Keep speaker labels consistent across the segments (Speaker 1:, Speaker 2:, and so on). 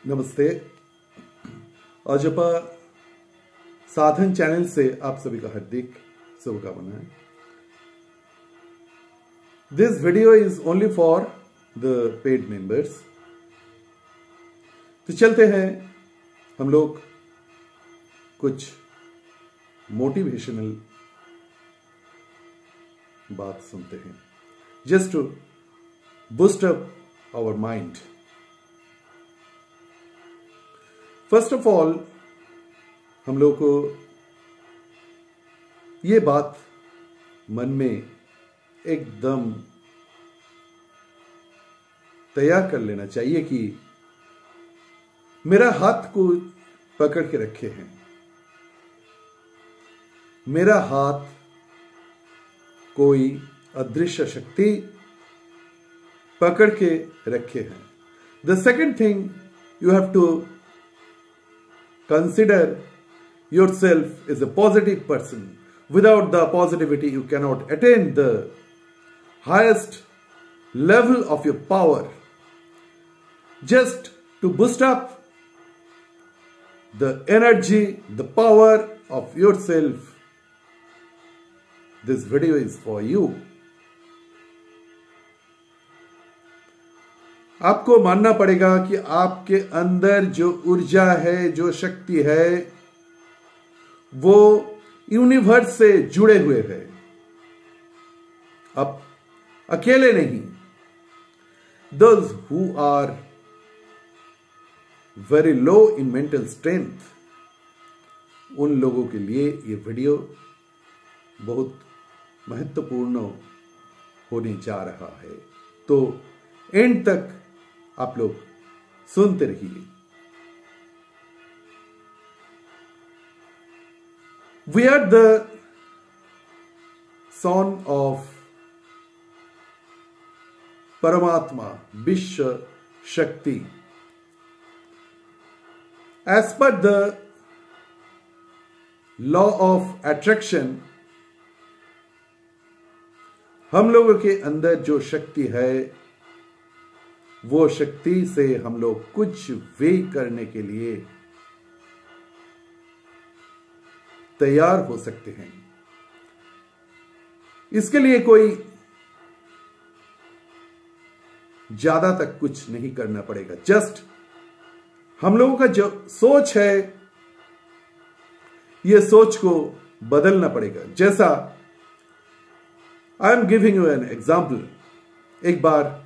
Speaker 1: नमस्ते। अजपा साधन चैनल से आप सभी का हार्दिक शुभकामनाएं। This video is only for the paid members. तो चलते हैं, हम लोग कुछ मोटिवेशनल बात सुनते हैं, just to boost up our mind. First of all, हम लोग को ये बात मन में एकदम तैयार कर लेना चाहिए कि मेरा हाथ को पकड़ के रखे हैं, मेरा हाथ कोई अदृश्य शक्ति पकड़ के रखे हैं। The second thing, you have to consider yourself as a positive person. Without the positivity, you cannot attain the highest level of your power. Just to boost up the energy, the power of yourself, this video is for you. आपको मानना पड़ेगा कि आपके अंदर जो ऊर्जा है, जो शक्ति है, वो यूनिवर्स से जुड़े हुए है। आप अकेले नहीं। Those who are very low in mental strength, उन लोगों के लिए ये वीडियो बहुत महत्वपूर्ण होने जा रहा है। तो एंड तक आप लोग सुनते रहिए। We are the son of परमात्मा, विश्व शक्ति। As per the law of attraction, हम लोगों के अंदर जो शक्ति है, वो शक्ति से हम लोग कुछ भी करने के लिए तैयार हो सकते हैं। इसके लिए कोई ज्यादा तक कुछ नहीं करना पड़ेगा। जस्ट हम लोगों का जो सोच है, ये सोच को बदलना पड़ेगा। जैसा I am giving you an example. एक बार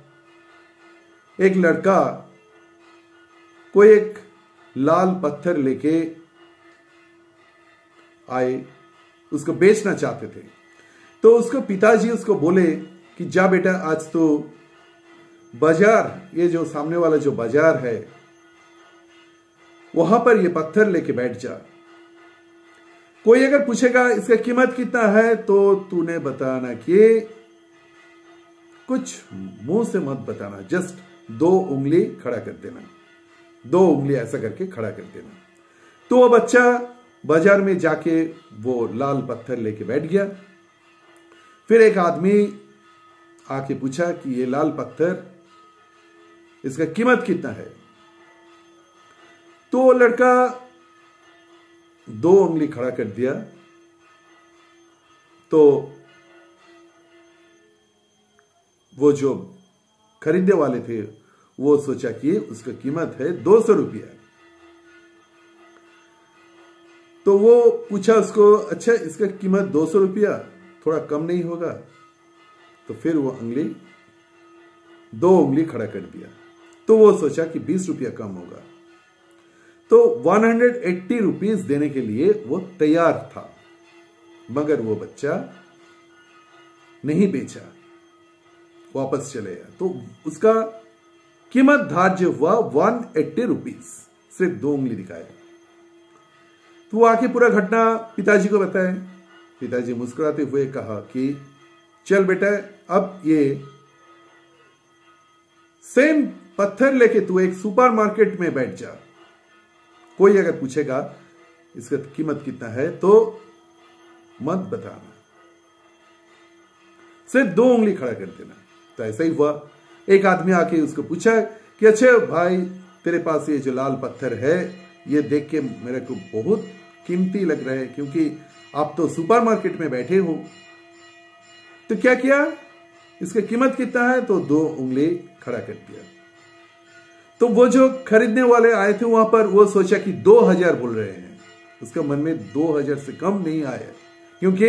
Speaker 1: एक लड़का कोई एक लाल पत्थर लेके आए, उसको बेचना चाहते थे। तो उसको पिताजी उसको बोले कि जा बेटा, आज तो बाजार, ये जो सामने वाला जो बाजार है, वहां पर ये पत्थर लेके बैठ जा। कोई अगर पूछेगा इसका कीमत कितना है, तो तूने बताना कि कुछ मुंह से मत बताना, जस्ट 2 उंगली खड़ा कर देना, 2 उंगली ऐसा करके खड़ा कर देना। तो वो बच्चा बाजार में जाके वो लाल पत्थर लेके बैठ गया। फिर एक आदमी आके पूछा कि ये लाल पत्थर, इसका कीमत कितना है? तो वो लड़का 2 उंगली खड़ा कर दिया। तो वो जो खरीदने वाले थे, वो सोचा कि उसका कीमत है 200 रुपया। तो वो पूछा उसको, अच्छा इसका कीमत 200 रुपया, थोड़ा कम नहीं होगा? तो फिर वो 2 उंगली खड़ा कर दिया। तो वो सोचा कि 20 रुपया कम होगा। तो 180 रुपीज देने के लिए वो तैयार था, मगर वो बच्चा नहीं बेचा, वापस चले गया। तो उसका कीमत धार्य हुआ 180 रुपीज, सिर्फ 2 उंगली दिखाया। तो वो आके पूरा घटना पिताजी को बताया। पिताजी मुस्कुराते हुए कहा कि चल बेटा, अब ये सेम पत्थर लेके तू एक सुपरमार्केट में बैठ जा। कोई अगर पूछेगा इसका कीमत कितना है, तो मत बताना, सिर्फ 2 उंगली खड़ा कर देना। तो ऐसा ही हुआ। एक आदमी आके उसको पूछा कि अच्छे भाई, तेरे पास ये जो लाल पत्थर है ये देख के मेरे को बहुत कीमती लग रहा है, क्योंकि आप तो सुपरमार्केट में बैठे हो। तो क्या किया, इसकी कीमत कितना है, तो 2 उंगली खड़ा कर दिया। तो वो जो खरीदने वाले आए थे वहां पर, वो सोचा कि 2000 बोल रहे हैं। उसका मन में 2000 से कम नहीं आया, क्योंकि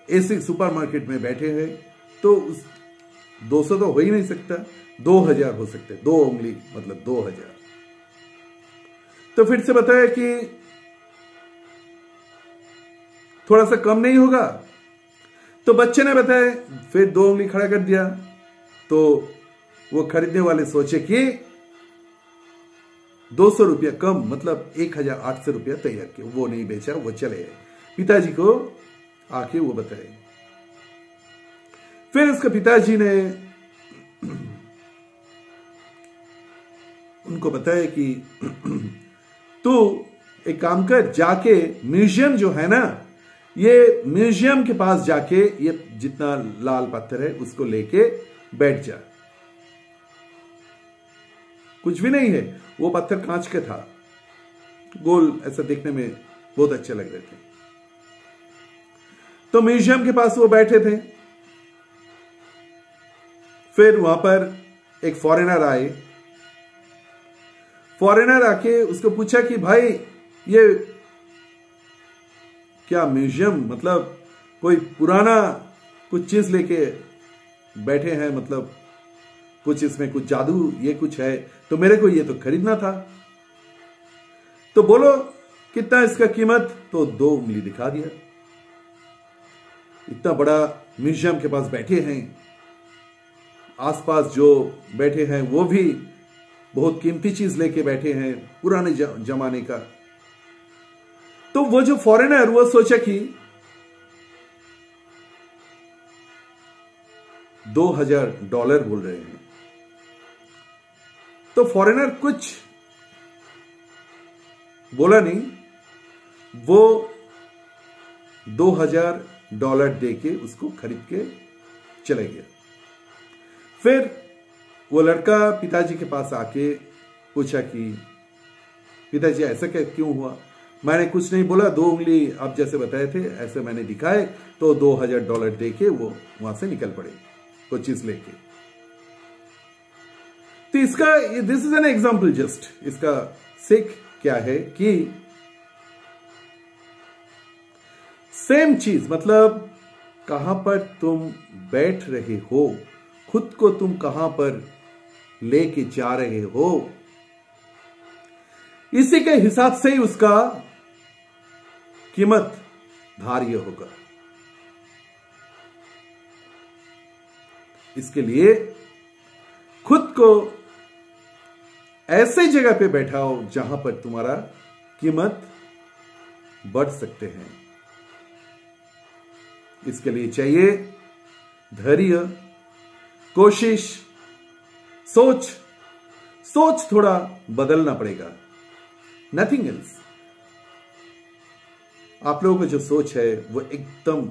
Speaker 1: ऐसे सुपरमार्केट में बैठे हैं तो 200 तो हो ही नहीं सकता, 2000 हो सकते, 2 उंगली मतलब 2000। तो फिर से बताया कि थोड़ा सा कम नहीं होगा। तो बच्चे ने बताया, फिर 2 उंगली खड़ा कर दिया। तो वो खरीदने वाले सोचे कि 200 रुपया कम मतलब 1800 रुपया तैयार किया। वो नहीं बेचा, वो चले गए। पिताजी को आके वो बताए। फिर उसके पिताजी ने उनको बताया कि तू एक काम कर, जाके म्यूजियम जो है ना, ये म्यूजियम के पास जाके ये जितना लाल पत्थर है उसको लेके बैठ जा। कुछ भी नहीं है, वो पत्थर कांच का था, गोल ऐसा देखने में बहुत अच्छे लग रहे थे। तो म्यूजियम के पास वो बैठे थे। फिर वहां पर एक फॉरेनर आए। फॉरेनर आके उसको पूछा कि भाई ये क्या म्यूजियम, मतलब कोई पुराना कुछ चीज लेके बैठे हैं, मतलब कुछ इसमें कुछ जादू ये कुछ है, तो मेरे को ये तो खरीदना था। तो बोलो कितना इसका कीमत, तो 2 उंगली दिखा दिया। इतना बड़ा म्यूजियम के पास बैठे हैं, आसपास जो बैठे हैं वो भी बहुत कीमती चीज लेके बैठे हैं, पुराने जमाने का। तो वो जो फॉरेनर, वो सोचा कि $2000 बोल रहे हैं। तो फॉरेनर कुछ बोला नहीं, वो $2000 देके उसको खरीद के चले गया। फिर वो लड़का पिताजी के पास आके पूछा कि पिताजी ऐसा क्या क्यों हुआ? मैंने कुछ नहीं बोला, 2 उंगली आप जैसे बताए थे ऐसे मैंने दिखाए, तो $2000 देके वो वहां से निकल पड़े कोई चीज लेके। तो इसका this is an example just. इसका सीख क्या है कि सेम चीज, मतलब कहां पर तुम बैठ रहे हो, खुद को तुम कहां पर लेके जा रहे हो, इसी के हिसाब से ही उसका कीमत धार्य होगा। इसके लिए खुद को ऐसे जगह पे बैठाओ जहां पर तुम्हारा कीमत बढ़ सकते हैं। इसके लिए चाहिए धैर्य, कोशिश, सोच थोड़ा बदलना पड़ेगा, नथिंग एल्स। आप लोगों की जो सोच है वो एकदम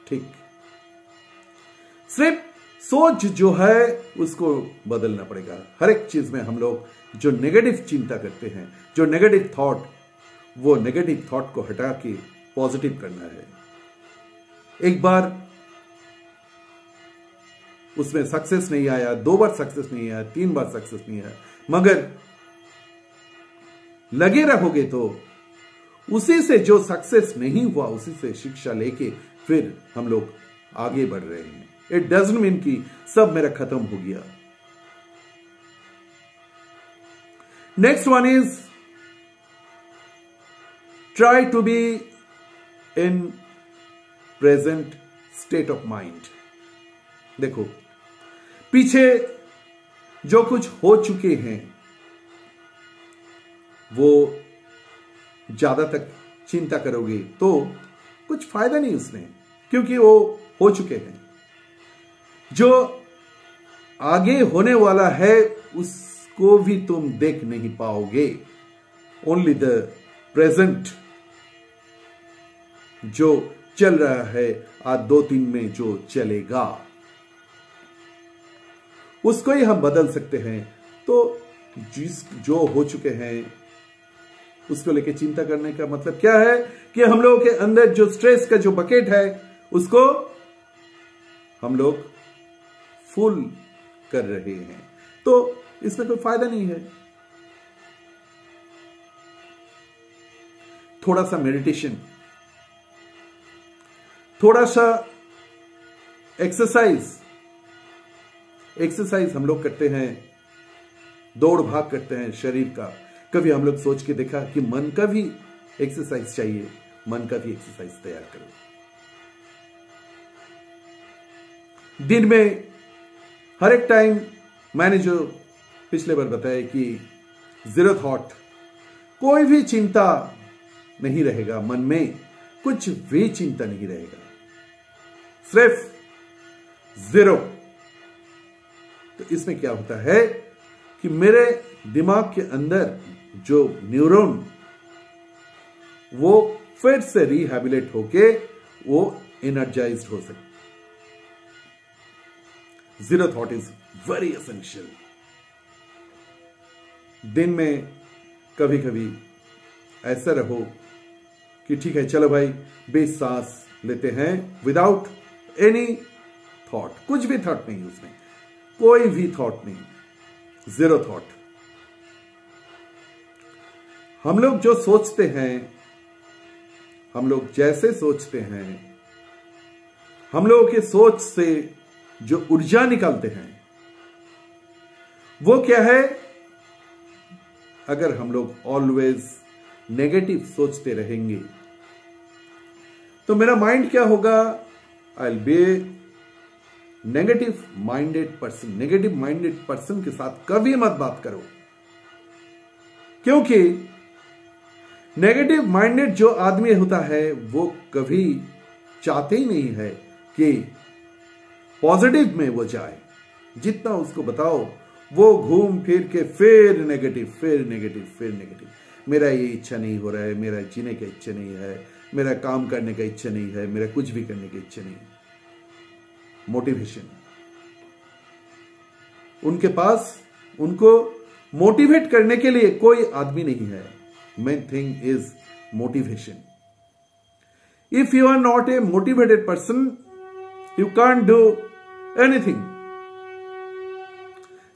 Speaker 1: ठीक, सिर्फ सोच जो है उसको बदलना पड़ेगा। हर एक चीज में हम लोग जो नेगेटिव चिंता करते हैं, जो नेगेटिव थॉट, वो नेगेटिव थॉट को हटा के पॉजिटिव करना है। एक बार उसमें सक्सेस नहीं आया, 2 बार सक्सेस नहीं आया, 3 बार सक्सेस नहीं आया, मगर लगे रहोगे तो उसी से जो सक्सेस नहीं हुआ उसी से शिक्षा लेके फिर हम लोग आगे बढ़ रहे हैं। इट डजंट मीन कि सब मेरा खत्म हो गया। Next one is try to be in present state of mind. देखो, पीछे जो कुछ हो चुके हैं वो ज्यादा तक चिंता करोगे तो कुछ फायदा नहीं उसमें, क्योंकि वो हो चुके हैं। जो आगे होने वाला है उसको भी तुम देख नहीं पाओगे। ओनली द प्रेजेंट जो चल रहा है आज 2-3 में जो चलेगा उसको ही हम बदल सकते हैं। तो जो हो चुके हैं उसको लेके चिंता करने का मतलब क्या है कि हम लोगों के अंदर जो स्ट्रेस का जो बकेट है उसको हम लोग फुल कर रहे हैं, तो इसमें कोई फायदा नहीं है। थोड़ा सा मेडिटेशन, थोड़ा सा एक्सरसाइज हम लोग करते हैं, दौड़ भाग करते हैं शरीर का। कभी हम लोग सोच के देखा कि मन का भी एक्सरसाइज चाहिए, मन का भी एक्सरसाइज तैयार करो। दिन में हर एक टाइम, मैंने जो पिछले बार बताया कि जीरो थॉट, कोई भी चिंता नहीं रहेगा मन में, कुछ भी चिंता नहीं रहेगा, सिर्फ जीरो। तो इसमें क्या होता है कि मेरे दिमाग के अंदर जो न्यूरॉन वो फिर से रिहैबिलिट होके वो एनर्जाइज्ड हो सके। Zero thought is very essential. दिन में कभी कभी ऐसा रहो कि ठीक है चलो भाई 20 सांस लेते हैं विदाउट एनी थॉट, कुछ भी थॉट नहीं उसमें, कोई भी थॉट नहीं, जीरो थॉट। हम लोग जो सोचते हैं, हम लोग जैसे सोचते हैं, हम लोगों के सोच से जो ऊर्जा निकालते हैं वो क्या है? अगर हम लोग ऑलवेज नेगेटिव सोचते रहेंगे तो मेरा माइंड क्या होगा? I will be negative minded person. Negative minded person के साथ कभी मत बात करो, क्योंकि नेगेटिव माइंडेड जो आदमी होता है वो कभी चाहते ही नहीं है कि पॉजिटिव में वो जाए। जितना उसको बताओ वो घूम फिर के फिर नेगेटिव, फिर नेगेटिव, फिर नेगेटिव। मेरा ये इच्छा नहीं हो रहा है, मेरा जीने की इच्छा नहीं है, मेरा काम करने का इच्छा नहीं है, मेरा कुछ भी करने की इच्छा नहीं है। मोटिवेशन, उनके पास उनको मोटिवेट करने के लिए कोई आदमी नहीं है। Main thing is motivation. If you are not a motivated person you can't do anything.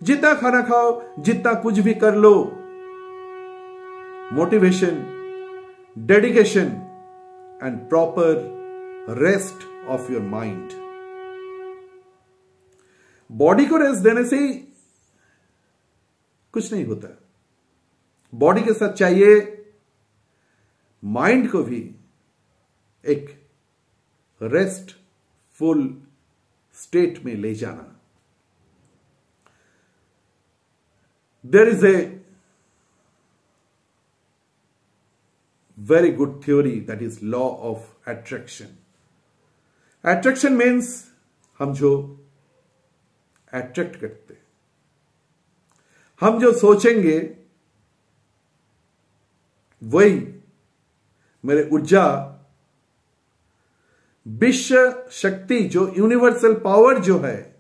Speaker 1: जितना खाना खाओ, जितना कुछ भी कर लो, motivation, dedication and proper rest of your mind. Body को रेस्ट देने से ही कुछ नहीं होता। बॉडी के साथ चाहिए माइंड को भी एक रेस्टफुल स्टेट में ले जाना। There is a very good theory that is law of attraction. Attraction means हम जो attract करते, हम जो सोचेंगे वही मेरे ऊर्जा, विश्व शक्ति जो यूनिवर्सल पावर जो है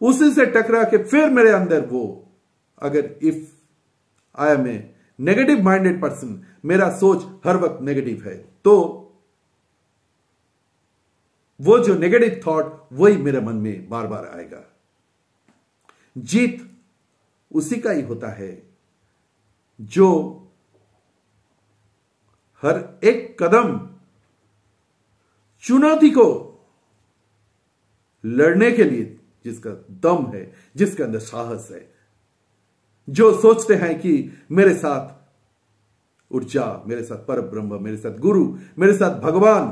Speaker 1: उसी से टकरा के फिर मेरे अंदर वो, अगर if I am a negative minded person, मेरा सोच हर वक्त नेगेटिव है, तो वो जो नेगेटिव थॉट वही मेरे मन में बार बार आएगा। जीत उसी का ही होता है जो हर एक कदम चुनौती को लड़ने के लिए जिसका दम है, जिसके अंदर साहस है, जो सोचते हैं कि मेरे साथ ऊर्जा, मेरे साथ परब्रह्म, मेरे साथ गुरु, मेरे साथ भगवान